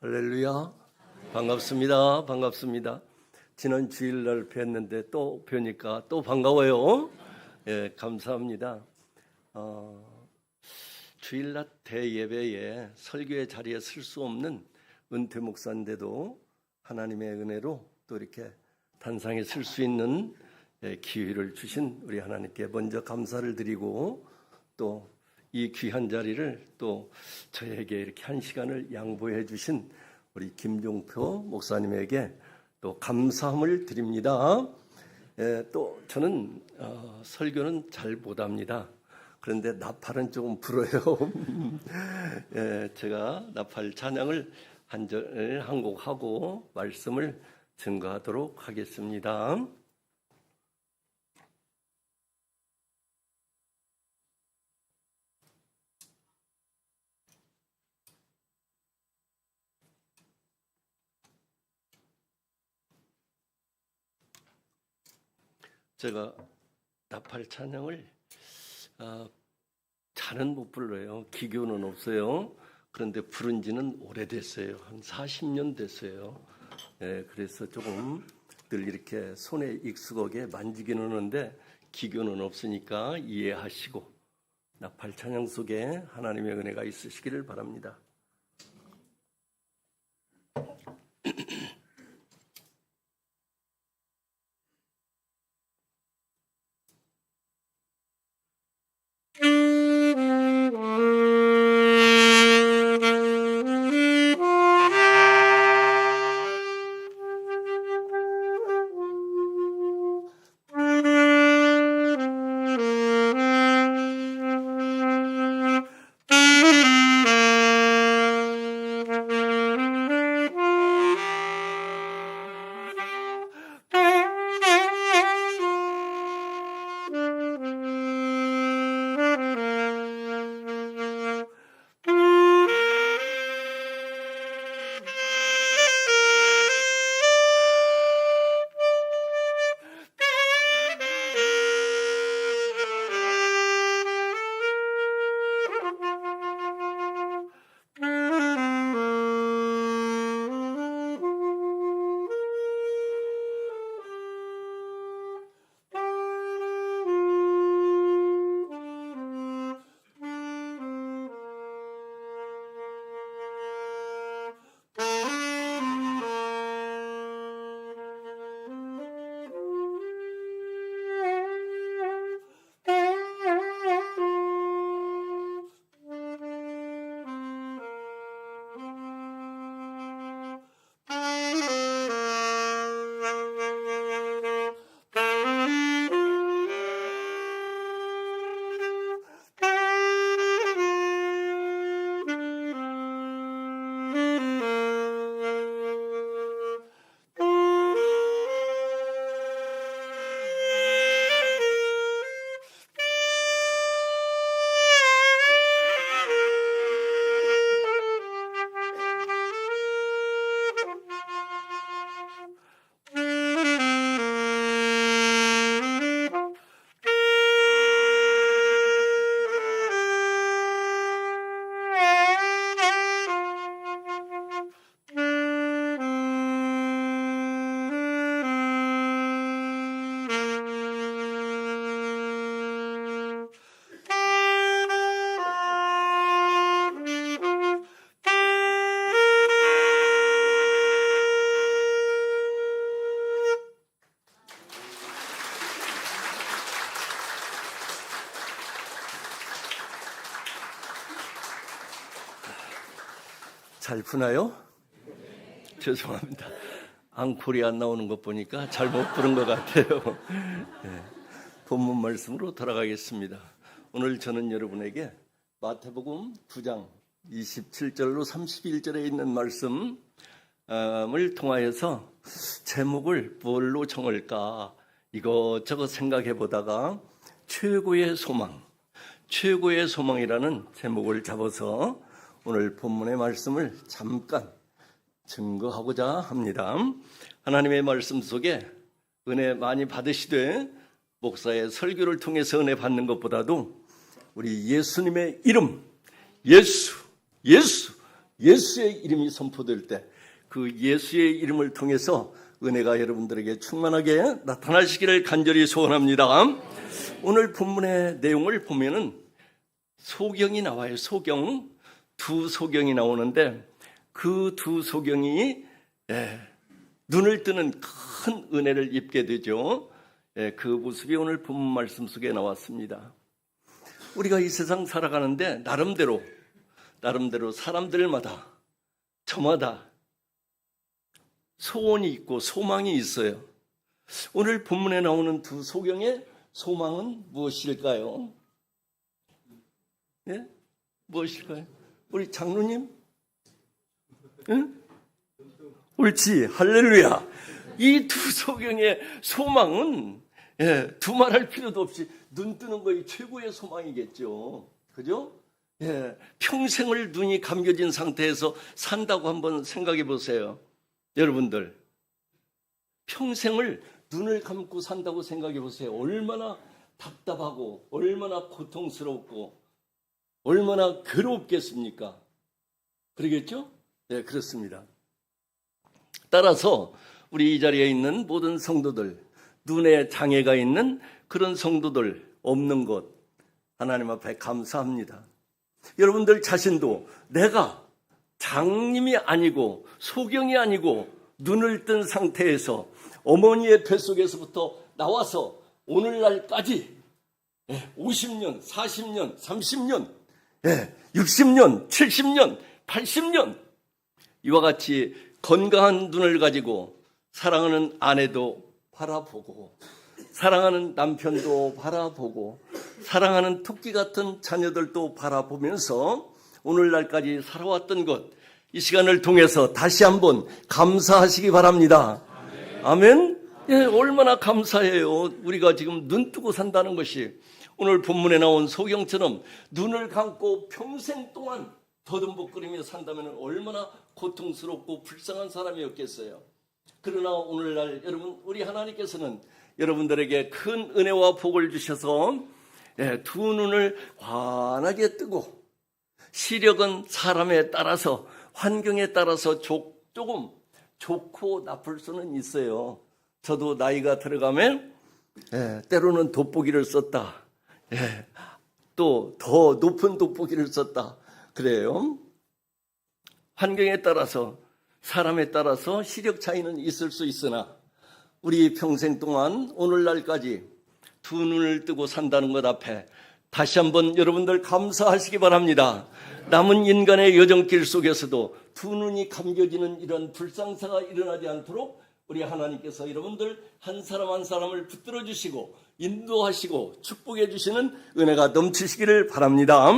할렐루야. 반갑습니다. 반갑습니다. 지난 주일날 뵀는데 또 뵈니까 또 반가워요. 예, 감사합니다. 주일날 대예배에 설교의 자리에 설 수 없는 은퇴 목사인데도 하나님의 은혜로 또 이렇게 단상에 설 수 있는 기회를 주신 우리 하나님께 먼저 감사를 드리고 또 이 귀한 자리를 또 저에게 이렇게 한 시간을 양보해 주신 우리 김종표 목사님에게 또 감사함을 드립니다. 또 저는 설교는 잘 못합니다. 그런데 나팔은 조금 불어요. 제가 나팔 찬양을 한 곡 하고 말씀을 증거하도록 하겠습니다. 제가 나팔 찬양을 잘은 못 불러요. 기교는 없어요. 그런데 부른 지는 오래됐어요. 한 40년 됐어요. 그래서 조금 늘 이렇게 손에 익숙하게 만지기는 하는데 기교는 없으니까 이해하시고 나팔 찬양 속에 하나님의 은혜가 있으시기를 바랍니다. 잘 부나요? 죄송합니다. 앙콜이 안 나오는 것 보니까 잘 못 부른 것 같아요. 본문 말씀으로 돌아가겠습니다. 오늘 저는 여러분에게 마태복음 9장 27절로 31절에 있는 말씀을 통하여서 제목을 뭘로 정할까 이것저것 생각해 보다가 최고의 소망이라는 제목을 잡아서 오늘 본문의 말씀을 잠깐 증거하고자 합니다. 하나님의 말씀 속에 은혜 많이 받으시되 목사의 설교를 통해서 은혜 받는 것보다도 우리 예수님의 이름 예수 예수의 이름이 선포될 때 그 예수의 이름을 통해서 은혜가 여러분들에게 충만하게 나타나시기를 간절히 소원합니다. 오늘 본문의 내용을 보면은 소경이 나와요. 소경. 두 소경이 나오는데 그 두 소경이 눈을 뜨는 큰 은혜를 입게 되죠. 그 모습이 오늘 본문 말씀 속에 나왔습니다. 우리가 이 세상 살아가는데 나름대로 사람들마다 저마다 소원이 있고 소망이 있어요. 오늘 본문에 나오는 두 소경의 소망은 무엇일까요? 예? 무엇일까요? 우리 장로님? 응? 옳지, 할렐루야. 이 두 소경의 소망은 두말할 필요도 없이 눈 뜨는 것이 최고의 소망이겠죠. 그죠? 평생을 눈이 감겨진 상태에서 산다고 한번 생각해 보세요. 여러분들, 평생을 눈을 감고 산다고 생각해 보세요. 얼마나 답답하고 얼마나 고통스럽고 얼마나 괴롭겠습니까? 그러겠죠? 네, 그렇습니다. 따라서 우리 이 자리에 있는 모든 성도들, 눈에 장애가 있는 그런 성도들 없는 것 하나님 앞에 감사합니다. 여러분들 자신도 내가 장님이 아니고 소경이 아니고 눈을 뜬 상태에서 어머니의 뱃속에서부터 나와서 오늘날까지 50년, 40년, 30년, 60년, 70년, 80년 이와 같이 건강한 눈을 가지고 사랑하는 아내도 바라보고 사랑하는 남편도 바라보고 사랑하는 토끼 같은 자녀들도 바라보면서 오늘날까지 살아왔던 것, 이 시간을 통해서 다시 한번 감사하시기 바랍니다. 아멘. 얼마나 감사해요. 우리가 지금 눈 뜨고 산다는 것이 오늘 본문에 나온 소경처럼 눈을 감고 평생 동안 더듬벅거리며 산다면 얼마나 고통스럽고 불쌍한 사람이었겠어요. 그러나 오늘날 여러분, 우리 하나님께서는 여러분들에게 큰 은혜와 복을 주셔서 두 눈을 환하게 뜨고, 시력은 사람에 따라서 환경에 따라서 조금 좋고 나쁠 수는 있어요. 저도 나이가 들어가면 때로는 돋보기를 썼다. 또 더 높은 돋보기를 썼다. 그래요. 환경에 따라서 사람에 따라서 시력 차이는 있을 수 있으나 우리 평생 동안 오늘날까지 두 눈을 뜨고 산다는 것 앞에 다시 한번 여러분들 감사하시기 바랍니다. 남은 인간의 여정길 속에서도 두 눈이 감겨지는 이런 불상사가 일어나지 않도록 우리 하나님께서 여러분들 한 사람 한 사람을 붙들어 주시고 인도하시고 축복해 주시는 은혜가 넘치시기를 바랍니다.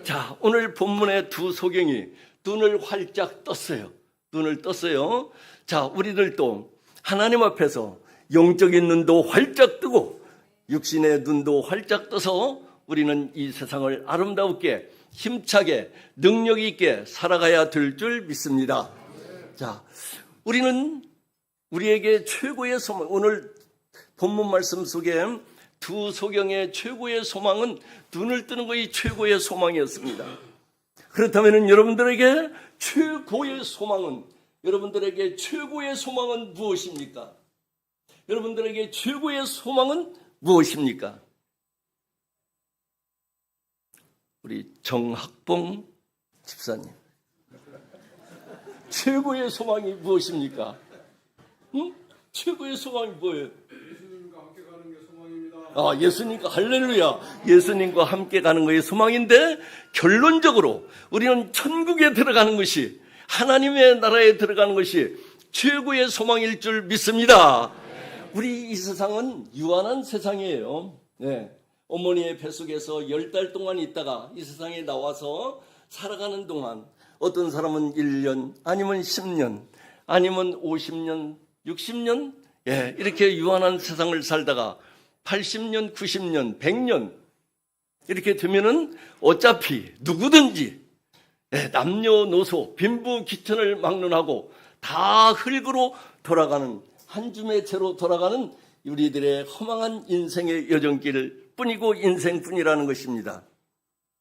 자, 오늘 본문의 두 소경이 눈을 활짝 떴어요. 눈을 떴어요. 자, 우리들도 하나님 앞에서 영적인 눈도 활짝 뜨고 육신의 눈도 활짝 떠서 우리는 이 세상을 아름답게 힘차게 능력 있게 살아가야 될 줄 믿습니다. 자, 우리는 우리에게 최고의 소망, 오늘 본문 말씀 속에 두 소경의 최고의 소망은 눈을 뜨는 것이 최고의 소망이었습니다. 그렇다면 여러분들에게 최고의 소망은 무엇입니까? 여러분들에게 최고의 소망은 무엇입니까? 우리 정학봉 집사님, 최고의 소망이 무엇입니까? 응? 최고의 소망이 뭐예요? 예수님과 함께 가는 게 소망입니다. 예수님과, 할렐루야. 예수님과 함께 가는 것이 소망인데, 결론적으로 우리는 천국에 들어가는 것이, 하나님의 나라에 들어가는 것이 최고의 소망일 줄 믿습니다. 우리 이 세상은 유한한 세상이에요. 어머니의 뱃속에서 10달 동안 있다가 이 세상에 나와서 살아가는 동안 어떤 사람은 1년, 아니면 10년, 아니면 50년, 60년, 이렇게 유한한 세상을 살다가 80년, 90년, 100년 이렇게 되면은 어차피 누구든지 남녀노소, 빈부귀천을 막론하고 다 흙으로 돌아가는, 한 줌의 채로 돌아가는 우리들의 허망한 인생의 여정길 뿐이고 인생뿐이라는 것입니다.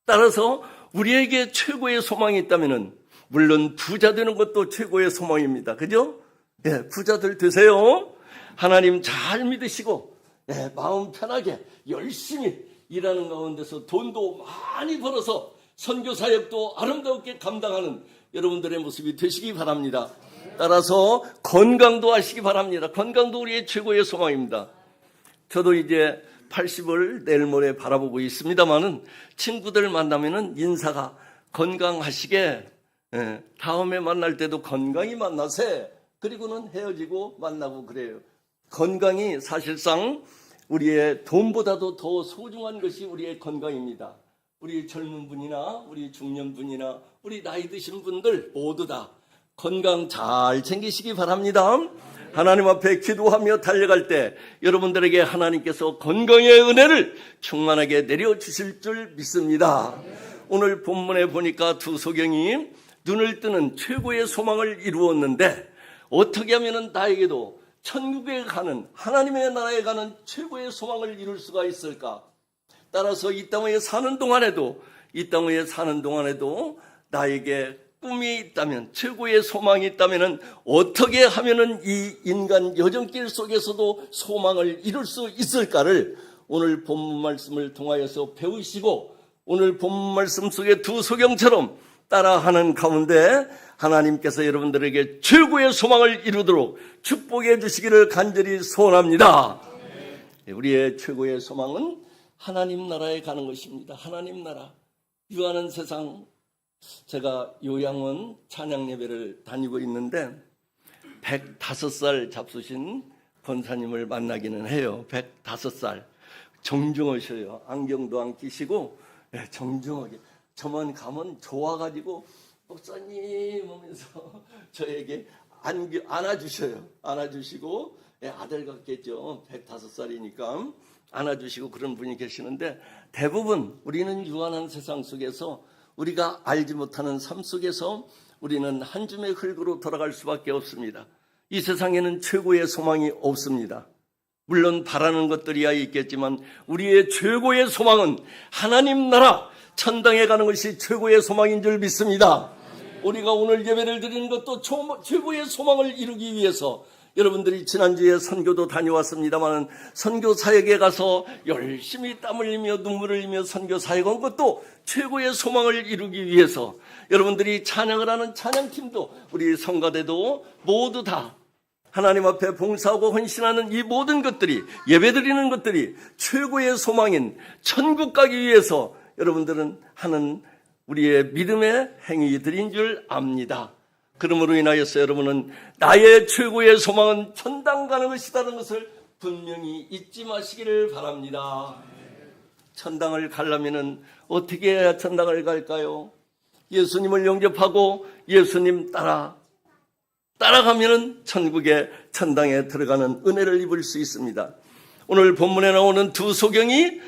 따라서 우리에게 최고의 소망이 있다면은 물론 부자 되는 것도 최고의 소망입니다. 그죠? 예, 부자들 되세요. 하나님 잘 믿으시고, 예, 마음 편하게 열심히 일하는 가운데서 돈도 많이 벌어서 선교 사역도 아름답게 감당하는 여러분들의 모습이 되시기 바랍니다. 따라서 건강도 하시기 바랍니다. 건강도 우리의 최고의 소망입니다. 저도 이제 80을 내일 모레 바라보고 있습니다만은 친구들 만나면은 인사가 건강하시게, 다음에 만날 때도 건강히 만나세. 그리고는 헤어지고 만나고 그래요. 건강이 사실상 우리의 돈보다도 더 소중한 것이 우리의 건강입니다. 우리 젊은 분이나 우리 중년 분이나 우리 나이 드신 분들 모두 다 건강 잘 챙기시기 바랍니다. 하나님 앞에 기도하며 달려갈 때 여러분들에게 하나님께서 건강의 은혜를 충만하게 내려주실 줄 믿습니다. 오늘 본문에 보니까 두 소경이 눈을 뜨는 최고의 소망을 이루었는데 어떻게 하면 나에게도 천국에 가는 하나님의 나라에 가는 최고의 소망을 이룰 수가 있을까? 따라서 이 땅에 사는 동안에도 나에게 꿈이 있다면, 최고의 소망이 있다면 어떻게 하면은 이 인간 여정길 속에서도 소망을 이룰 수 있을까를 오늘 본문 말씀을 통하여서 배우시고 오늘 본문 말씀 속에 두 소경처럼 따라하는 가운데 하나님께서 여러분들에게 최고의 소망을 이루도록 축복해 주시기를 간절히 소원합니다. 우리의 최고의 소망은 하나님 나라에 가는 것입니다. 하나님 나라. 유한한 세상, 제가 요양원 찬양 예배를 다니고 있는데 105살 잡수신 권사님을 만나기는 해요. 105살. 정중하셔요. 안경도 안 끼시고 정중하게. 저만 가면 좋아가지고 목사님 하면서 저에게 안아주셔요. 안아주시고 아들 같겠죠. 105살이니까 안아주시고 그런 분이 계시는데 대부분 우리는 유한한 세상 속에서 우리가 알지 못하는 삶 속에서 우리는 한 줌의 흙으로 돌아갈 수밖에 없습니다. 이 세상에는 최고의 소망이 없습니다. 물론 바라는 것들이야 있겠지만 우리의 최고의 소망은 하나님 나라 천당에 가는 것이 최고의 소망인 줄 믿습니다. 우리가 오늘 예배를 드리는 것도 최고의 소망을 이루기 위해서 여러분들이 지난주에 선교도 다녀왔습니다만 선교 사역에 가서 열심히 땀 흘리며 눈물을 흘리며 선교 사역한 것도 최고의 소망을 이루기 위해서 여러분들이 찬양을 하는 찬양팀도 우리 성가대도 모두 다 하나님 앞에 봉사하고 헌신하는 이 모든 것들이 예배드리는 것들이 최고의 소망인 천국 가기 위해서 여러분들은 하는 우리의 믿음의 행위들인 줄 압니다. 그러므로 인하여서 여러분은 나의 최고의 소망은 천당 가는 것이라는 것을 분명히 잊지 마시기를 바랍니다. 천당을 가려면 어떻게 해야 천당을 갈까요? 예수님을 영접하고 예수님 따라가면 천국의 천당에 들어가는 은혜를 입을 수 있습니다. 오늘 본문에 나오는 두 소경이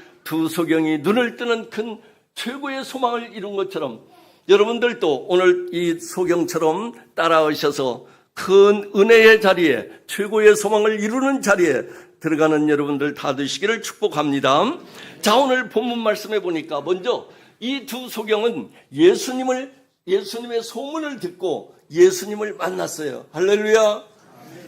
눈을 뜨는 큰 최고의 소망을 이룬 것처럼 여러분들도 오늘 이 소경처럼 따라오셔서 큰 은혜의 자리에 최고의 소망을 이루는 자리에 들어가는 여러분들 다 되시기를 축복합니다. 자, 오늘 본문 말씀해 보니까 먼저 이 두 소경은 예수님의 소문을 듣고 예수님을 만났어요. 할렐루야.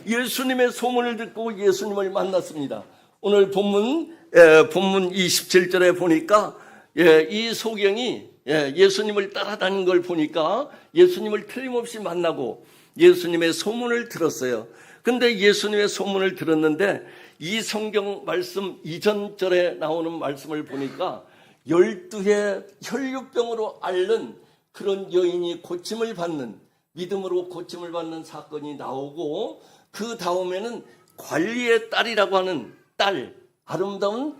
예수님의 소문을 듣고 예수님을 만났습니다. 오늘 본문 27절에 보니까 이 소경이 예수님을 따라다닌 걸 보니까 예수님을 틀림없이 만나고 예수님의 소문을 들었어요. 근데 예수님의 소문을 들었는데 이 성경 말씀 이전 절에 나오는 말씀을 보니까 12의 혈류병으로 앓는 그런 여인이 믿음으로 고침을 받는 사건이 나오고 그 다음에는 관리의 딸이라고 하는 아름다운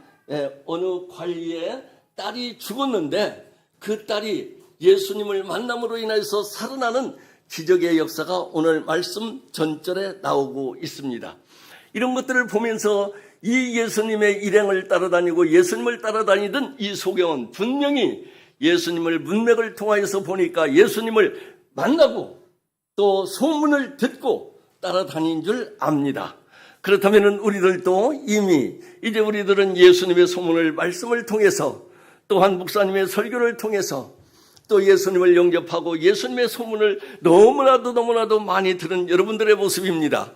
어느 관리의 딸이 죽었는데 그 딸이 예수님을 만남으로 인해서 살아나는 기적의 역사가 오늘 말씀 전절에 나오고 있습니다. 이런 것들을 보면서 이 예수님의 일행을 따라다니고 예수님을 따라다니던 이 소경은 분명히 예수님을 문맥을 통하여서 보니까 예수님을 만나고 또 소문을 듣고 따라다닌 줄 압니다. 그렇다면 우리들도 이미 이제 우리들은 예수님의 소문을 말씀을 통해서 또한 목사님의 설교를 통해서 또 예수님을 영접하고 예수님의 소문을 너무나도 많이 들은 여러분들의 모습입니다.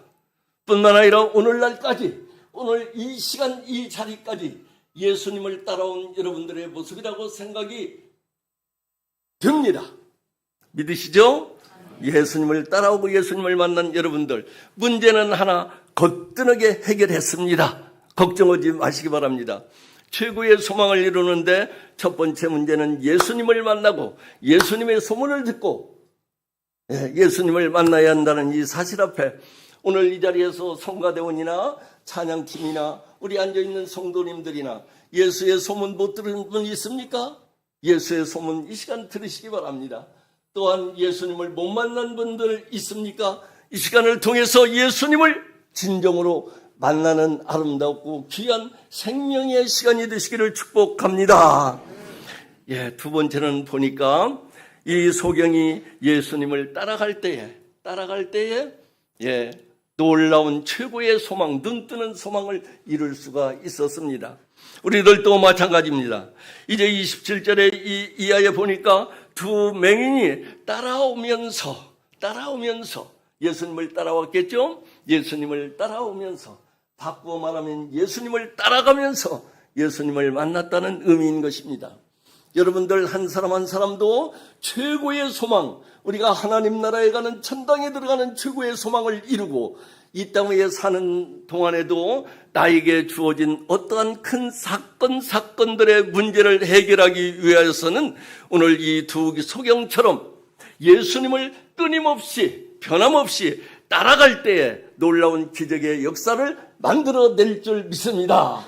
뿐만 아니라 오늘날까지, 오늘 이 시간 이 자리까지 예수님을 따라온 여러분들의 모습이라고 생각이 듭니다. 믿으시죠? 예수님을 따라오고 예수님을 만난 여러분들, 문제는 하나 거뜬하게 해결했습니다. 걱정하지 마시기 바랍니다. 최고의 소망을 이루는데 첫 번째 문제는 예수님을 만나고 예수님의 소문을 듣고 예수님을 만나야 한다는 이 사실 앞에 오늘 이 자리에서 성가대원이나 찬양팀이나 우리 앉아있는 성도님들이나 예수의 소문 못 들은 분 있습니까? 예수의 소문 이 시간 들으시기 바랍니다. 또한 예수님을 못 만난 분들 있습니까? 이 시간을 통해서 예수님을 진정으로 만나는 아름답고 귀한 생명의 시간이 되시기를 축복합니다. 두 번째는 보니까 이 소경이 예수님을 따라갈 때에 놀라운 최고의 소망, 눈뜨는 소망을 이룰 수가 있었습니다. 우리들도 마찬가지입니다. 이제 27절에 이하에 보니까 두 맹인이 따라오면서 예수님을 따라왔겠죠? 예수님을 따라오면서, 바꾸어 말하면 예수님을 따라가면서 예수님을 만났다는 의미인 것입니다. 여러분들 한 사람 한 사람도 최고의 소망, 우리가 하나님 나라에 가는 천당에 들어가는 최고의 소망을 이루고 이 땅에 사는 동안에도 나에게 주어진 어떠한 큰 사건들의 문제를 해결하기 위하여서는 오늘 이 두 소경처럼 예수님을 끊임없이 변함없이 따라갈 때에 놀라운 기적의 역사를 만들어낼 줄 믿습니다.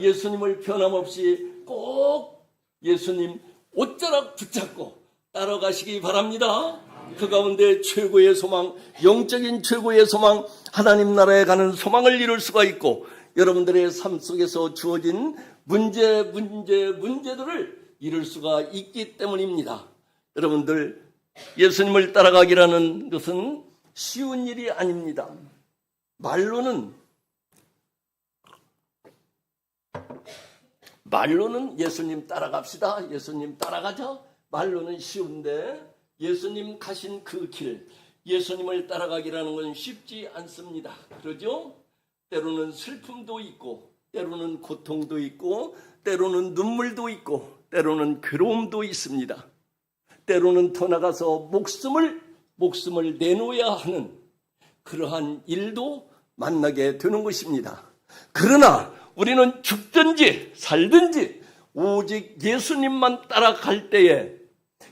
예수님을 변함없이 꼭 예수님 옷자락 붙잡고 따라가시기 바랍니다. 그 가운데 최고의 소망, 영적인 최고의 소망, 하나님 나라에 가는 소망을 이룰 수가 있고 여러분들의 삶 속에서 주어진 문제들을 이룰 수가 있기 때문입니다. 여러분들, 예수님을 따라가기라는 것은 쉬운 일이 아닙니다. 말로는 예수님 따라갑시다, 예수님 따라가자, 말로는 쉬운데 예수님 가신 그 길, 예수님을 따라가기라는 건 쉽지 않습니다. 그러죠? 때로는 슬픔도 있고, 때로는 고통도 있고, 때로는 눈물도 있고, 때로는 괴로움도 있습니다. 때로는 더 나가서 목숨을 내놓아야 하는 그러한 일도 만나게 되는 것입니다. 그러나 우리는 죽든지 살든지 오직 예수님만 따라갈 때에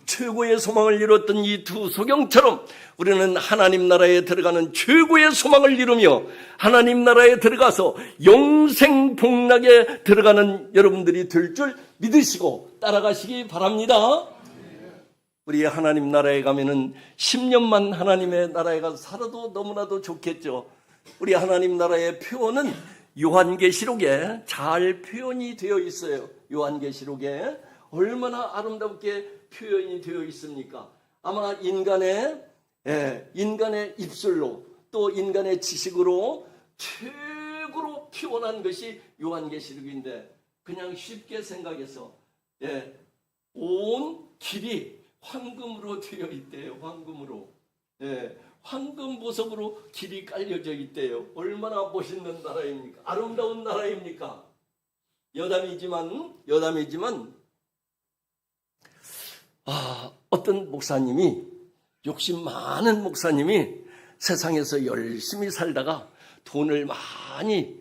최고의 소망을 이뤘던 이 두 소경처럼 우리는 하나님 나라에 들어가는 최고의 소망을 이루며 하나님 나라에 들어가서 영생 복락에 들어가는 여러분들이 될 줄 믿으시고 따라가시기 바랍니다. 우리 하나님 나라에 가면은 10년만 하나님의 나라에 가서 살아도 너무나도 좋겠죠. 우리 하나님 나라의 표현은 요한계시록에 잘 표현이 되어 있어요. 요한계시록에 얼마나 아름답게 표현이 되어 있습니까? 아마 인간의 입술로 또 인간의 지식으로 최고로 표현한 것이 요한계시록인데 그냥 쉽게 생각해서 온 길이 황금으로 되어 있대요. 황금으로. 황금 보석으로 길이 깔려져 있대요. 얼마나 멋있는 나라입니까? 아름다운 나라입니까? 여담이지만 어떤 목사님이, 욕심 많은 목사님이 세상에서 열심히 살다가 돈을 많이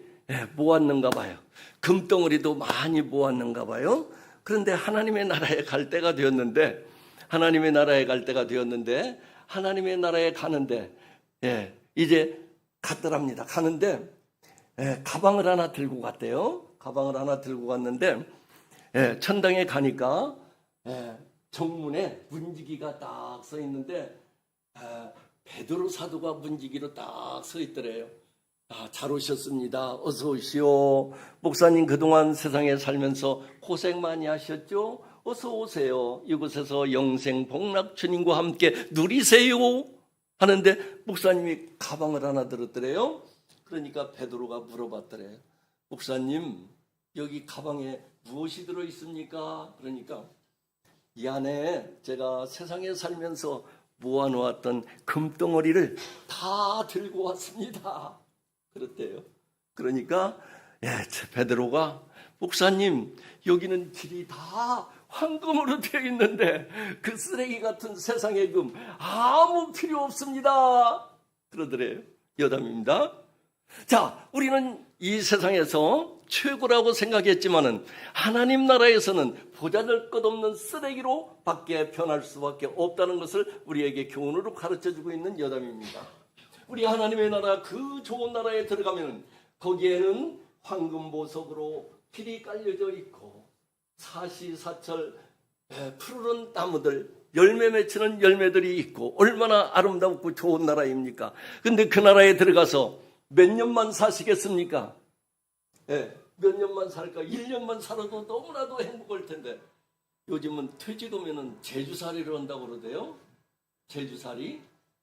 모았는가 봐요. 금덩어리도 많이 모았는가 봐요. 그런데 하나님의 나라에 갈 때가 되었는데 하나님의 나라에 가는데 이제 갔더랍니다. 가는데 가방을 하나 들고 갔대요. 가방을 하나 들고 갔는데 천당에 가니까 정문에 문지기가 딱 서 있는데 베드로 사도가 문지기로 딱 서 있더래요. 잘 오셨습니다. 어서 오시오. 목사님 그동안 세상에 살면서 고생 많이 하셨죠? 어서 오세요. 이곳에서 영생 복락 주님과 함께 누리세요. 하는데 목사님이 가방을 하나 들었더래요. 그러니까 베드로가 물어봤더래요. 목사님, 여기 가방에 무엇이 들어있습니까? 그러니까 이 안에 제가 세상에 살면서 모아놓았던 금덩어리를 다 들고 왔습니다. 그렇대요. 그러니까 베드로가 목사님, 여기는 길이 다 황금으로 되어 있는데 그 쓰레기 같은 세상의 금 아무 필요 없습니다. 그러더래요. 여담입니다. 자, 우리는 이 세상에서 최고라고 생각했지만은 하나님 나라에서는 보잘것없는 쓰레기로 밖에 변할 수밖에 없다는 것을 우리에게 교훈으로 가르쳐주고 있는 여담입니다. 우리 하나님의 나라, 그 좋은 나라에 들어가면 거기에는 황금 보석으로 길이 깔려져 있고 사시사철 푸르른 나무들, 열매 맺히는 열매들이 있고 얼마나 아름답고 좋은 나라입니까? 근데 그 나라에 들어가서 몇 년만 사시겠습니까? 몇 년만 살까? 1년만 살아도 너무나도 행복할 텐데 요즘은 퇴직 오면은 제주살이를 한다고 그러대요. 제주살이?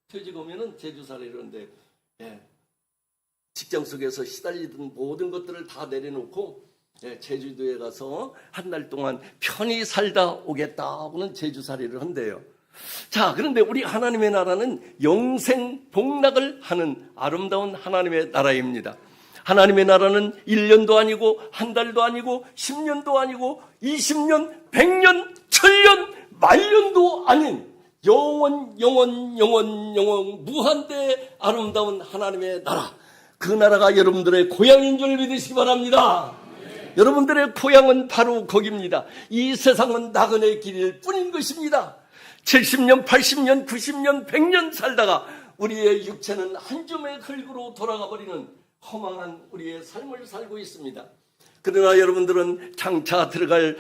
퇴직 오면은 제주살이를 하는데 직장 속에서 시달리던 모든 것들을 다 내려놓고 제주도에 가서 한 달 동안 편히 살다 오겠다고는 제주살이를 한대요. 자, 그런데 우리 하나님의 나라는 영생 복락을 하는 아름다운 하나님의 나라입니다. 하나님의 나라는 1년도 아니고 한 달도 아니고 10년도 아니고 20년, 100년, 1000년, 만년도 아닌 영원 무한대 아름다운 하나님의 나라, 그 나라가 여러분들의 고향인 줄 믿으시기 바랍니다. 여러분들의 고향은 바로 거기입니다. 이 세상은 나그네 길일 뿐인 것입니다. 70년, 80년, 90년, 100년 살다가 우리의 육체는 한 줌의 흙으로 돌아가 버리는 허망한 우리의 삶을 살고 있습니다. 그러나 여러분들은 장차 들어갈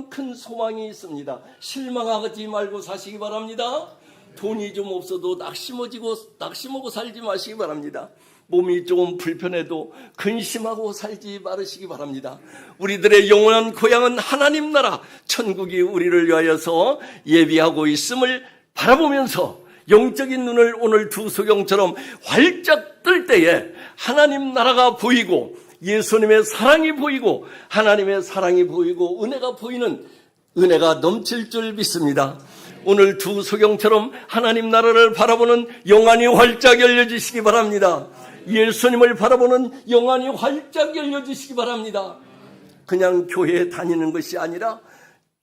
큰 소망이 있습니다. 실망하지 말고 사시기 바랍니다. 돈이 좀 없어도 낙심하고 살지 마시기 바랍니다. 몸이 조금 불편해도 근심하고 살지 말으시기 바랍니다. 우리들의 영원한 고향은 하나님 나라, 천국이 우리를 위하여서 예비하고 있음을 바라보면서 영적인 눈을 오늘 두 소경처럼 활짝 뜰 때에 하나님 나라가 보이고 예수님의 사랑이 보이고 하나님의 사랑이 보이고 은혜가 보이는 은혜가 넘칠 줄 믿습니다. 오늘 두 소경처럼 하나님 나라를 바라보는 영안이 활짝 열려지시기 바랍니다. 예수님을 바라보는 영안이 활짝 열려지시기 바랍니다. 그냥 교회에 다니는 것이 아니라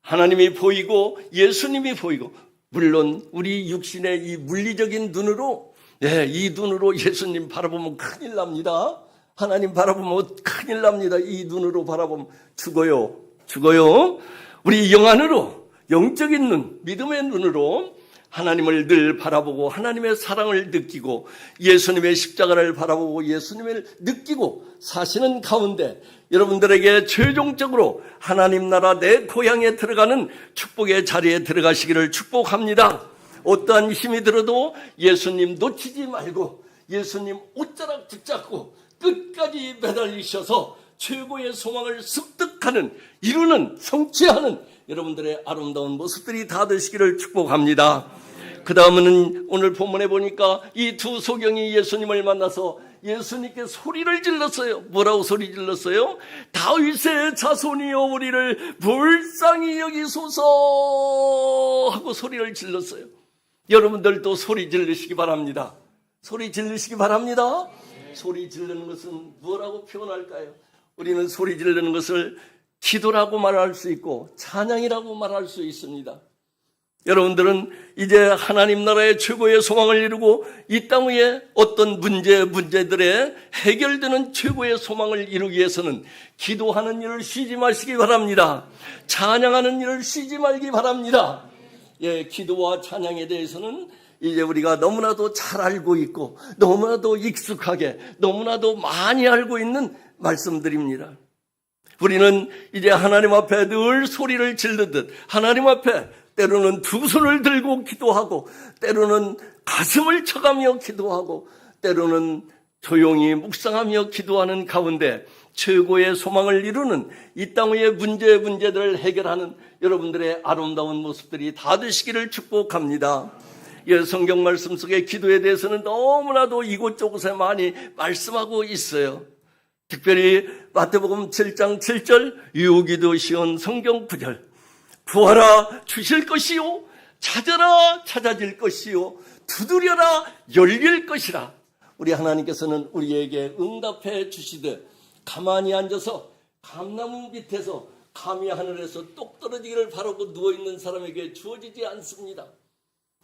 하나님이 보이고 예수님이 보이고, 물론 우리 육신의 이 물리적인 눈으로, 이 눈으로 예수님 바라보면 큰일 납니다. 하나님 바라보면 큰일 납니다. 이 눈으로 바라보면 죽어요. 우리 영안으로, 영적인 눈, 믿음의 눈으로 하나님을 늘 바라보고 하나님의 사랑을 느끼고 예수님의 십자가를 바라보고 예수님을 느끼고 사시는 가운데 여러분들에게 최종적으로 하나님 나라 내 고향에 들어가는 축복의 자리에 들어가시기를 축복합니다. 어떠한 힘이 들어도 예수님 놓치지 말고 예수님 옷자락 붙잡고 끝까지 매달리셔서 최고의 소망을 습득하는, 이루는, 성취하는 여러분들의 아름다운 모습들이 다 되시기를 축복합니다. 그 다음은 오늘 본문에 보니까 이 두 소경이 예수님을 만나서 예수님께 소리를 질렀어요. 뭐라고 소리 질렀어요? 다윗의 자손이여 우리를 불쌍히 여기소서 하고 소리를 질렀어요. 여러분들도 소리 지르시기 바랍니다. 소리 지르시기 바랍니다. 소리 지르는 것은 뭐라고 표현할까요? 우리는 소리 지르는 것을 기도라고 말할 수 있고 찬양이라고 말할 수 있습니다. 여러분들은 이제 하나님 나라의 최고의 소망을 이루고 이 땅 위에 어떤 문제들에 해결되는 최고의 소망을 이루기 위해서는 기도하는 일을 쉬지 마시기 바랍니다. 찬양하는 일을 쉬지 말기 바랍니다. 기도와 찬양에 대해서는 이제 우리가 너무나도 잘 알고 있고 너무나도 익숙하게 너무나도 많이 알고 있는 말씀들입니다. 우리는 이제 하나님 앞에 늘 소리를 지르듯 하나님 앞에 때로는 두 손을 들고 기도하고 때로는 가슴을 쳐가며 기도하고 때로는 조용히 묵상하며 기도하는 가운데 최고의 소망을 이루는 이 땅 위의 문제들을 해결하는 여러분들의 아름다운 모습들이 다 되시기를 축복합니다. 성경 말씀 속에 기도에 대해서는 너무나도 이곳저곳에 많이 말씀하고 있어요. 특별히 마태복음 7장 7절 유기도 쉬운 성경 구절, 구하라 주실 것이요 찾아라 찾아질 것이요 두드려라 열릴 것이라. 우리 하나님께서는 우리에게 응답해 주시되 가만히 앉아서 감나무 밑에서 감이 하늘에서 똑 떨어지기를 바라고 누워있는 사람에게 주어지지 않습니다.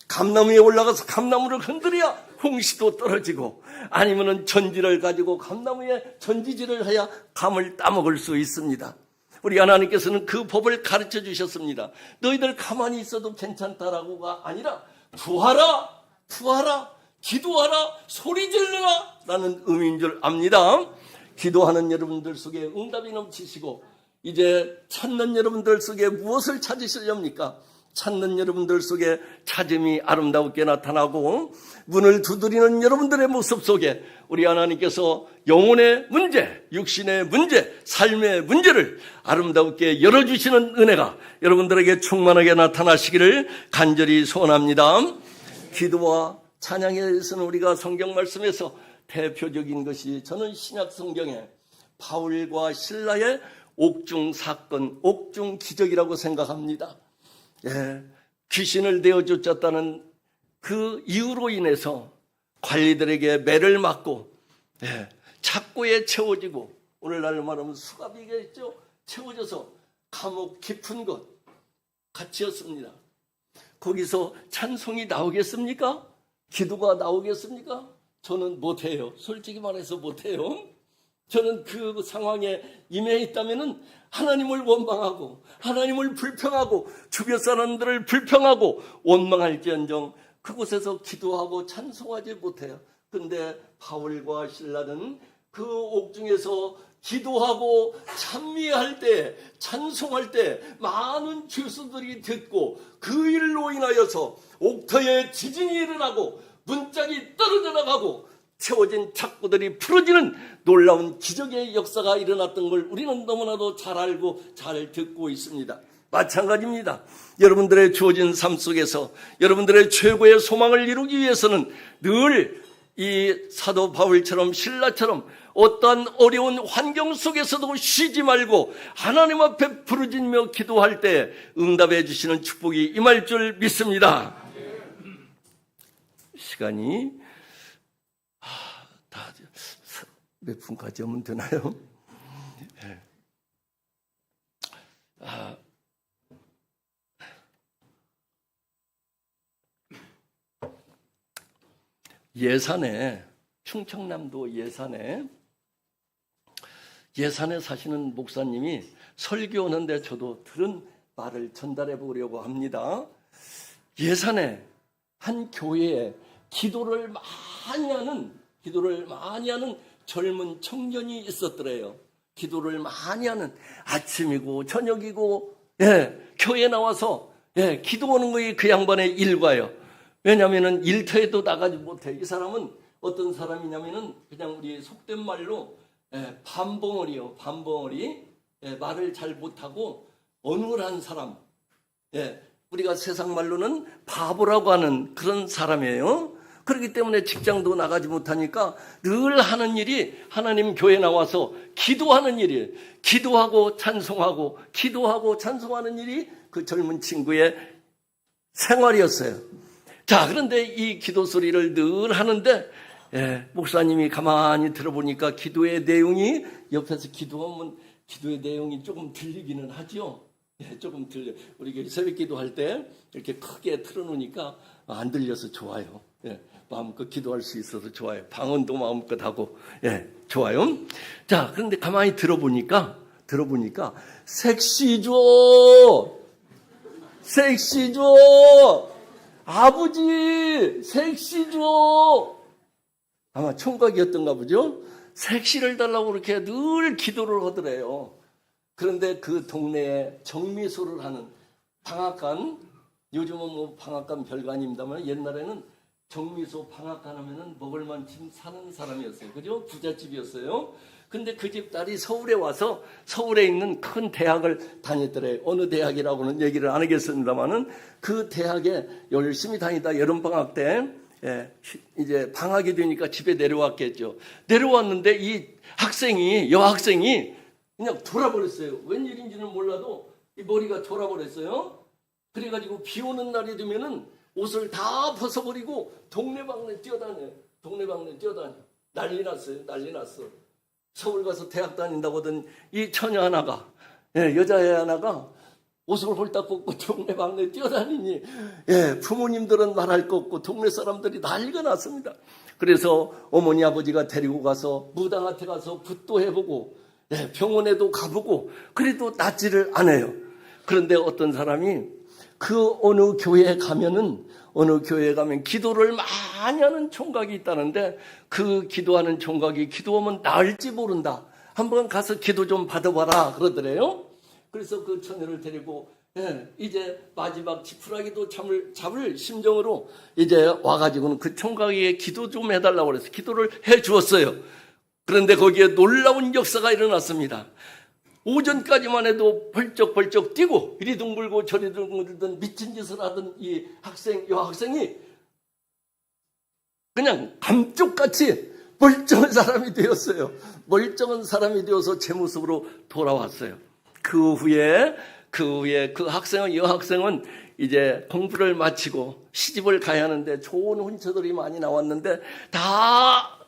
감나무에 올라가서 감나무를 흔들어야 홍시도 떨어지고, 아니면은 전지를 가지고 감나무에 전지질을 해야 감을 따먹을 수 있습니다. 우리 하나님께서는 그 법을 가르쳐 주셨습니다. 너희들 가만히 있어도 괜찮다라고가 아니라 구하라, 구하라, 기도하라, 소리 질러라 라는 의미인 줄 압니다. 기도하는 여러분들 속에 응답이 넘치시고, 이제 찾는 여러분들 속에 무엇을 찾으시렵니까? 찾는 여러분들 속에 찾음이 아름답게 나타나고, 문을 두드리는 여러분들의 모습 속에 우리 하나님께서 영혼의 문제, 육신의 문제, 삶의 문제를 아름답게 열어주시는 은혜가 여러분들에게 충만하게 나타나시기를 간절히 소원합니다. 기도와 찬양에 대해서는 우리가 성경 말씀에서 대표적인 것이, 저는 신약 성경에 바울과 실라의 옥중 사건, 옥중 기적이라고 생각합니다. 귀신을 내어 쫓았다는 그 이유로 인해서 관리들에게 매를 맞고, 착고에 채워지고, 오늘날 말하면 수갑이겠죠, 채워져서 감옥 깊은 곳 갇혔습니다. 거기서 찬송이 나오겠습니까? 기도가 나오겠습니까? 저는 못해요. 솔직히 말해서 못해요. 저는 그 상황에 임해 있다면 하나님을 원망하고, 하나님을 불평하고, 주변 사람들을 불평하고 원망할지언정 그곳에서 기도하고 찬송하지 못해요. 근데 바울과 실라는 그 옥중에서 기도하고 찬미할 때, 찬송할 때 많은 죄수들이 듣고, 그 일로 인하여서 옥터에 지진이 일어나고 문짝이 떨어져 나가고 채워진 착고들이 풀어지는 놀라운 기적의 역사가 일어났던 걸 우리는 너무나도 잘 알고 잘 듣고 있습니다. 마찬가지입니다. 여러분들의 주어진 삶 속에서 여러분들의 최고의 소망을 이루기 위해서는 늘 이 사도 바울처럼 신라처럼 어떠한 어려운 환경 속에서도 쉬지 말고 하나님 앞에 부르짖며 기도할 때 응답해 주시는 축복이 임할 줄 믿습니다. 시간이 다 몇 분까지 하면 되나요? 예산에, 충청남도 예산에 사시는 목사님이 설교하는데 저도 들은 말을 전달해 보려고 합니다. 예산에 한 교회에 기도를 많이 하는 젊은 청년이 있었더래요. 기도를 많이 하는, 아침이고 저녁이고 교회에 나와서 기도하는 것이 그 양반의 일과예요. 왜냐하면 일터에도 나가지 못해. 이 사람은 어떤 사람이냐면은 그냥 우리 속된 말로 반벙어리요. 반벙어리. 말을 잘 못하고 어눌한 사람. 우리가 세상 말로는 바보라고 하는 그런 사람이에요. 그렇기 때문에 직장도 나가지 못하니까 늘 하는 일이 하나님 교회 나와서 기도하는 일이에요. 기도하고 찬송하고 기도하고 찬송하는 일이 그 젊은 친구의 생활이었어요. 자, 그런데 이 기도 소리를 늘 하는데 목사님이 가만히 들어보니까 기도의 내용이, 옆에서 기도하면 기도의 내용이 조금 들리기는 하죠. 조금 들려. 우리 새벽 기도할 때 이렇게 크게 틀어놓으니까 안 들려서 좋아요. 마음껏 기도할 수 있어서 좋아요. 방언도 마음껏 하고 좋아요. 자, 그런데 가만히 들어보니까 색시 줘, 색시 줘, 아버지 색시 줘. 아마 총각이었던가 보죠. 색시를 달라고 그렇게 늘 기도를 하더래요. 그런데 그 동네에 정미소를 하는 방앗간, 요즘은 뭐 방앗간 별거 아닙니다만 옛날에는 정미소 방앗간 하면은 먹을 만큼 사는 사람이었어요. 그죠? 부잣집이었어요. 근데 그 집 딸이 서울에 와서 서울에 있는 큰 대학을 다녔더래요. 어느 대학이라고는 얘기를 안 하겠습니다만은 그 대학에 열심히 다니다 여름방학 때 이제 방학이 되니까 집에 내려왔겠죠. 내려왔는데 이 여학생이 그냥 돌아버렸어요. 웬일인지는 몰라도 이 머리가 돌아버렸어요. 그래가지고 비 오는 날이 되면은 옷을 다 벗어버리고 동네방네 뛰어다녀요. 동네방네 뛰어다녀. 난리 났어요. 난리 났어. 서울 가서 대학 다닌다고 하던 이 처녀 하나가, 여자애 하나가 옷을 홀딱 벗고 동네방네 뛰어다니니, 부모님들은 말할 거 없고 동네 사람들이 난리가 났습니다. 그래서 어머니 아버지가 데리고 가서 무당한테 가서 붓도 해보고, 병원에도 가보고, 그래도 낫지를 않아요. 그런데 어떤 사람이 그 어느 교회에 가면 기도를 많이 하는 총각이 있다는데, 그 기도하는 총각이 기도하면 나을지 모른다. 한번 가서 기도 좀 받아봐라 그러더래요. 그래서 그 처녀를 데리고 이제 마지막 지푸라기도 잡을 심정으로 이제 와가지고는 그 총각에게 기도 좀 해달라고 그래서 기도를 해 주었어요. 그런데 거기에 놀라운 역사가 일어났습니다. 오전까지만 해도 벌쩍벌쩍 뛰고 이리 둥글고 저리 둥글던 미친 짓을 하던 이 여학생이 그냥 감쪽같이 멀쩡한 사람이 되었어요. 멀쩡한 사람이 되어서 제 모습으로 돌아왔어요. 그 후에 그 여학생은 이제 공부를 마치고 시집을 가야 하는데 좋은 혼처들이 많이 나왔는데 다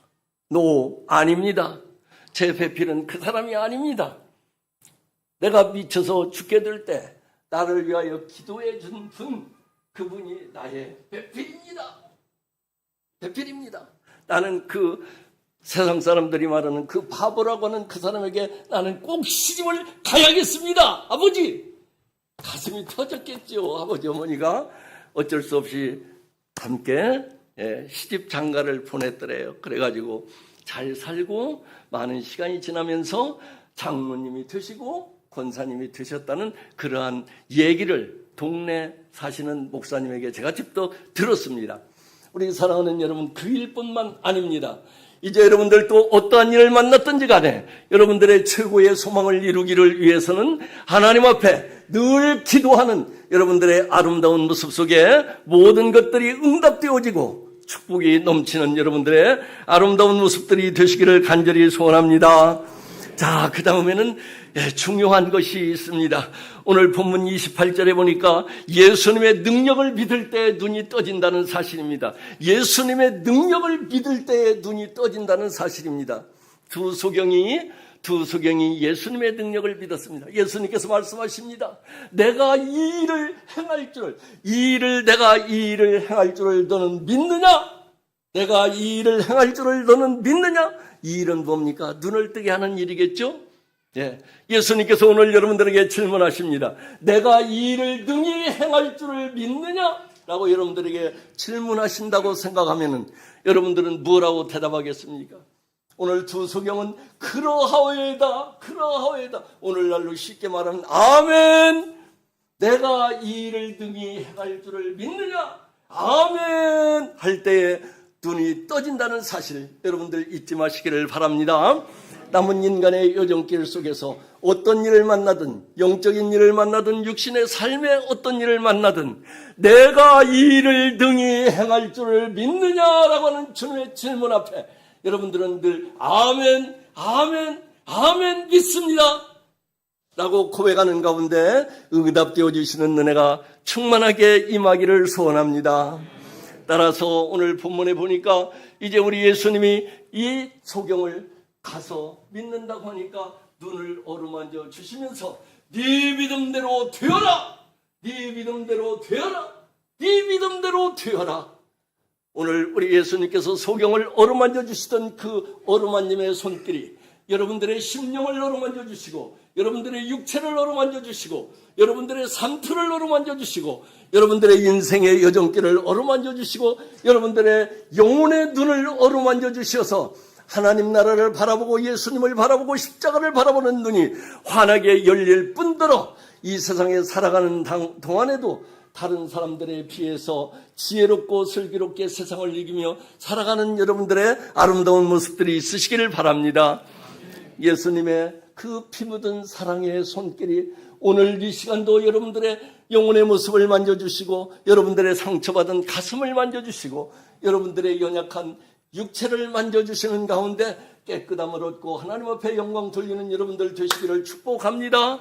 아닙니다. 제 배필은 그 사람이 아닙니다. 내가 미쳐서 죽게 될 때 나를 위하여 기도해 준 그분이 나의 배필입니다. 나는 그 세상 사람들이 말하는 그 바보라고 하는 그 사람에게 나는 꼭 시집을 가야겠습니다. 아버지! 가슴이 터졌겠죠. 아버지 어머니가 어쩔 수 없이 함께 시집 장가를 보냈더래요. 그래가지고 잘 살고 많은 시간이 지나면서 장로님이 되시고 권사님이 되셨다는 그러한 얘기를 동네 사시는 목사님에게 제가 직접 들었습니다. 우리 사랑하는 여러분, 그 일뿐만 아닙니다. 이제 여러분들 또 어떠한 일을 만났든지 간에 여러분들의 최고의 소망을 이루기를 위해서는 하나님 앞에 늘 기도하는 여러분들의 아름다운 모습 속에 모든 것들이 응답되어지고 축복이 넘치는 여러분들의 아름다운 모습들이 되시기를 간절히 소원합니다. 자, 그 다음에는 중요한 것이 있습니다. 오늘 본문 28절에 보니까 예수님의 능력을 믿을 때 눈이 떠진다는 사실입니다. 예수님의 능력을 믿을 때 눈이 떠진다는 사실입니다. 두 소경이 예수님의 능력을 믿었습니다. 예수님께서 말씀하십니다. 내가 이 일을 행할 줄을 너는 믿느냐? 내가 이 일을 행할 줄을 너는 믿느냐? 이 일은 뭡니까? 눈을 뜨게 하는 일이겠죠? 예수님께서 오늘 여러분들에게 질문하십니다. 내가 이 일을 능히 행할 줄을 믿느냐? 라고 여러분들에게 질문하신다고 생각하면 여러분들은 뭐라고 대답하겠습니까? 오늘 두 소경은 그러하오이다. 오늘날로 쉽게 말하면 아멘. 내가 이 일을 능히 행할 줄을 믿느냐? 아멘 할 때에 눈이 떠진다는 사실 여러분들 잊지 마시기를 바랍니다. 남은 인간의 여정길 속에서 어떤 일을 만나든 영적인 일을 만나든 육신의 삶의 어떤 일을 만나든 내가 이 일을 능히 행할 줄을 믿느냐라고 하는 주님의 질문 앞에 여러분들은 늘 아멘 믿습니다 라고 고백하는 가운데 응답되어 주시는 은혜가 충만하게 임하기를 소원합니다. 따라서 오늘 본문에 보니까 이제 우리 예수님이 이 소경을 가서 믿는다고 하니까 눈을 어루만져 주시면서 네 믿음대로 되어라. 오늘 우리 예수님께서 소경을 어루만져 주시던 그 어루만님의 손길이 여러분들의 심령을 어루만져 주시고 여러분들의 육체를 어루만져 주시고 여러분들의 상투를 어루만져 주시고 여러분들의 인생의 여정길을 어루만져 주시고 여러분들의 영혼의 눈을 어루만져 주셔서 하나님 나라를 바라보고 예수님을 바라보고 십자가를 바라보는 눈이 환하게 열릴 뿐더러 이 세상에 살아가는 동안에도 다른 사람들에 비해서 지혜롭고 슬기롭게 세상을 이기며 살아가는 여러분들의 아름다운 모습들이 있으시기를 바랍니다. 예수님의 그 피 묻은 사랑의 손길이 오늘 이 시간도 여러분들의 영혼의 모습을 만져주시고 여러분들의 상처받은 가슴을 만져주시고 여러분들의 연약한 육체를 만져주시는 가운데 깨끗함을 얻고 하나님 앞에 영광 돌리는 여러분들 되시기를 축복합니다.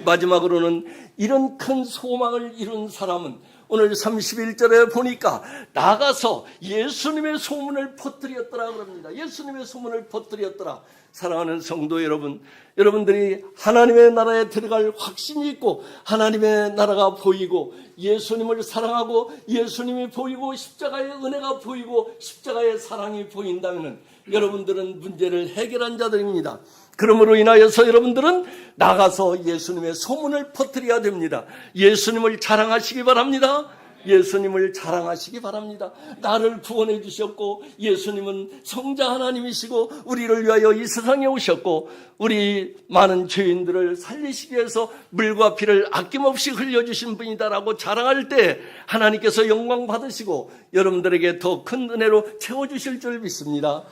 마지막으로는 이런 큰 소망을 이룬 사람은 오늘 31절에 보니까 나가서 예수님의 소문을 퍼뜨렸더라 그럽니다. 예수님의 소문을 퍼뜨렸더라. 사랑하는 성도 여러분, 여러분들이 하나님의 나라에 들어갈 확신이 있고 하나님의 나라가 보이고 예수님을 사랑하고 예수님이 보이고 십자가의 은혜가 보이고 십자가의 사랑이 보인다면 여러분들은 문제를 해결한 자들입니다. 그러므로 인하여서 여러분들은 나가서 예수님의 소문을 퍼뜨려야 됩니다. 예수님을 자랑하시기 바랍니다. 예수님을 자랑하시기 바랍니다. 나를 구원해 주셨고 예수님은 성자 하나님이시고 우리를 위하여 이 세상에 오셨고 우리 많은 죄인들을 살리시기 위해서 물과 피를 아낌없이 흘려주신 분이다라고 자랑할 때 하나님께서 영광 받으시고 여러분들에게 더 큰 은혜로 채워주실 줄 믿습니다.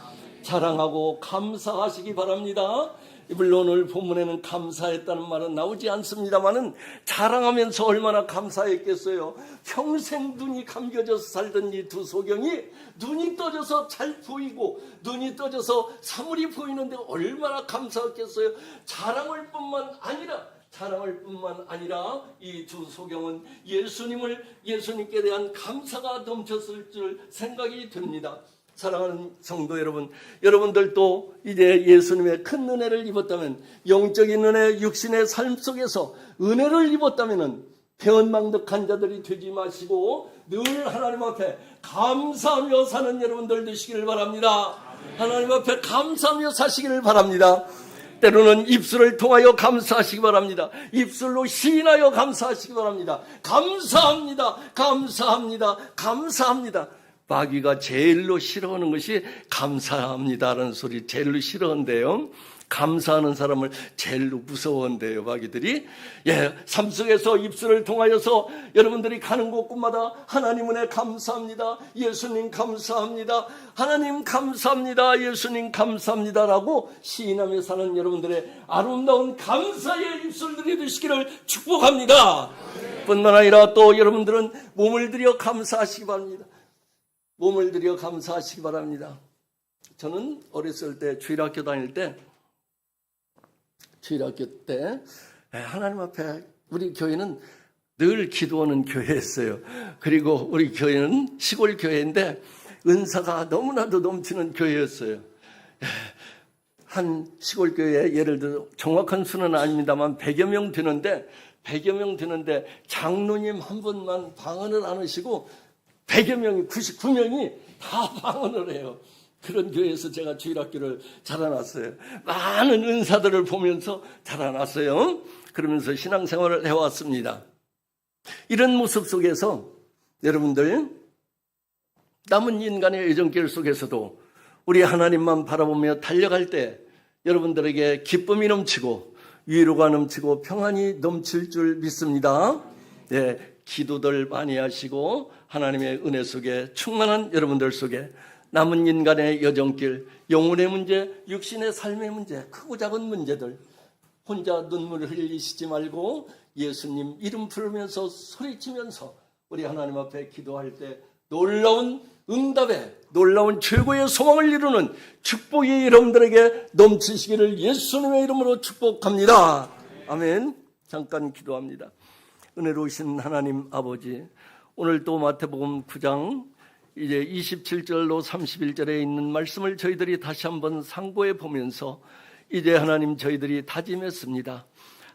자랑하고 감사하시기 바랍니다. 물론 오늘 본문에는 감사했다는 말은 나오지 않습니다만은 자랑하면서 얼마나 감사했겠어요. 평생 눈이 감겨져서 살던 이 두 소경이 눈이 떠져서 잘 보이고 눈이 떠져서 사물이 보이는데 얼마나 감사했겠어요. 자랑할 뿐만 아니라 이 두 소경은 예수님께 대한 감사가 넘쳤을 줄 생각이 듭니다. 사랑하는 성도 여러분, 여러분들도 이제 예수님의 큰 은혜를 입었다면, 영적인 은혜, 육신의 삶 속에서 은혜를 입었다면 배은망덕한 자들이 되지 마시고 늘 하나님 앞에 감사하며 사는 여러분들 되시기를 바랍니다. 하나님 앞에 감사하며 사시기를 바랍니다. 때로는 입술을 통하여 감사하시기 바랍니다. 입술로 시인하여 감사하시기 바랍니다. 감사합니다. 감사합니다. 감사합니다. 마귀가 제일로 싫어하는 것이 감사합니다라는 소리 제일로 싫어한대요. 감사하는 사람을 제일로 무서워한대요, 마귀들이. 삶 속에서 입술을 통하여서 여러분들이 가는 곳곳마다 하나님 은혜 감사합니다. 예수님 감사합니다. 하나님 감사합니다. 예수님 감사합니다라고 시인하며 사는 여러분들의 아름다운 감사의 입술들이 되시기를 축복합니다. 뿐만 아니라 또 여러분들은 몸을 들여 감사하시기 바랍니다. 몸을 들여 감사하시기 바랍니다. 저는 어렸을 때 주일학교 다닐 때 하나님 앞에 우리 교회는 늘 기도하는 교회였어요. 그리고 우리 교회는 시골 교회인데 은사가 너무나도 넘치는 교회였어요. 한 시골 교회에 예를 들어 정확한 수는 아닙니다만 100여 명 되는데 장로님 한 분만 방언을 안 하시고 100여 명이 99명이 다 방언을 해요. 그런 교회에서 제가 주일학교를 자라났어요. 많은 은사들을 보면서 자라났어요. 그러면서 신앙생활을 해왔습니다. 이런 모습 속에서 여러분들 남은 인간의 애정길 속에서도 우리 하나님만 바라보며 달려갈 때 여러분들에게 기쁨이 넘치고 위로가 넘치고 평안이 넘칠 줄 믿습니다. 기도들 많이 하시고 하나님의 은혜 속에 충만한 여러분들 속에 남은 인간의 여정길, 영혼의 문제, 육신의 삶의 문제, 크고 작은 문제들 혼자 눈물을 흘리시지 말고 예수님 이름 부르면서 소리치면서 우리 하나님 앞에 기도할 때 놀라운 응답에 놀라운 최고의 소망을 이루는 축복이 여러분들에게 넘치시기를 예수님의 이름으로 축복합니다. 아멘. 잠깐 기도합니다. 은혜로우신 하나님 아버지, 오늘 또 마태복음 9장 이제 27절로 31절에 있는 말씀을 저희들이 다시 한번 상고해 보면서 이제 하나님 저희들이 다짐했습니다.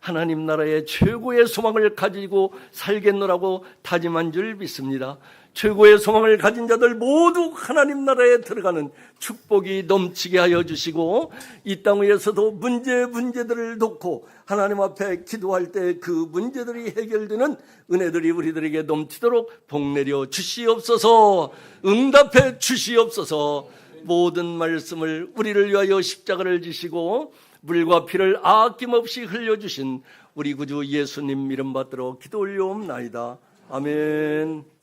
하나님 나라의 최고의 소망을 가지고 살겠노라고 다짐한 줄 믿습니다. 최고의 소망을 가진 자들 모두 하나님 나라에 들어가는 축복이 넘치게 하여 주시고 이 땅 위에서도 문제들을 놓고 하나님 앞에 기도할 때 그 문제들이 해결되는 은혜들이 우리들에게 넘치도록 복내려 주시옵소서. 응답해 주시옵소서. 모든 말씀을 우리를 위하여 십자가를 지시고 물과 피를 아낌없이 흘려주신 우리 구주 예수님 이름 받들어 기도 올려옵나이다. 아멘.